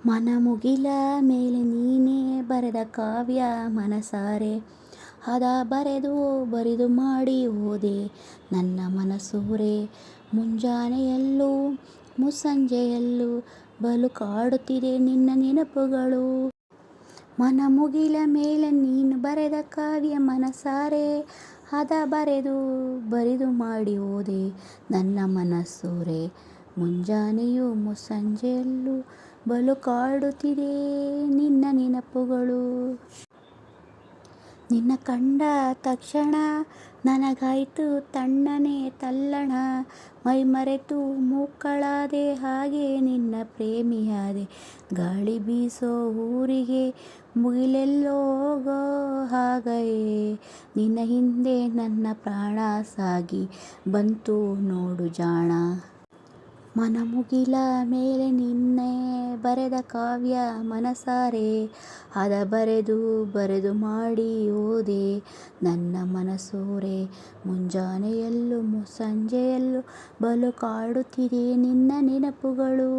ಮನಮುಗಿಲ ಮೇಲೆ ನೀನೇ ಬರೆದ ಕಾವ್ಯ ಮನಸಾರೆ ಹದ ಬರೆದು ಬರಿದು ಮಾಡಿ ಹೋದೆ ನನ್ನ ಮನಸೂರೆ. ಮುಂಜಾನೆಯಲ್ಲೂ ಮುಸ್ಸಂಜೆಯಲ್ಲೂ ಬಲು ಕಾಡುತ್ತಿದೆ ನಿನ್ನ ನೆನಪುಗಳು. ಮನಮುಗಿಲ ಮೇಲೆ ನೀನು ಬರೆದ ಕಾವ್ಯ ಮನಸಾರೆ ಹದ ಬರೆದು ಬರಿದು ಮಾಡಿ ಹೋದೆ ನನ್ನ ಮನಸೂರೆ. ಮುಂಜಾನೆಯೂ ಮುಸ್ಸಂಜೆಯಲ್ಲೂ ಬಲು ಕಾಡುತ್ತಿದೆ ನಿನ್ನ ನೆನಪುಗಳು. ನಿನ್ನ ಕಂಡ ತಕ್ಷಣ ನನಗಾಯ್ತು ತಣ್ಣನೆ ತಲ್ಲಣ. ಮೈಮರೆತು ಮೂಕಳಾದೆ ಹಾಗೆ ನಿನ್ನ ಪ್ರೇಮಿಯಾದೆ. ಗಾಳಿ ಬೀಸೋ ಊರಿಗೆ ಮುಗಿಲೆಲ್ಲೋ ಹೋಗೋ ಹಾಗೆಯೇ ನಿನ್ನ ಹಿಂದೆ ನನ್ನ ಪ್ರಾಣ ಸಾಗಿ ಬಂತು ನೋಡು ಜಾಣ. ಮನಮುಗಿಲ ಮೇಲೆ ನೀನೇ ಬರೆದ ಕಾವ್ಯ ಮನಸಾರೆ ಹದ ಬರೆದು ಬರೆದು ಮಾಡಿ ಹೋದೆ ನನ್ನ ಮನಸೂರೆ. ಮುಂಜಾನೆಯಲ್ಲೂ ಮುಸ್ಸಂಜೆಯಲ್ಲೂ ಬಲು ಕಾಡುತ್ತಿದೆ ನಿನ್ನ ನೆನಪುಗಳು.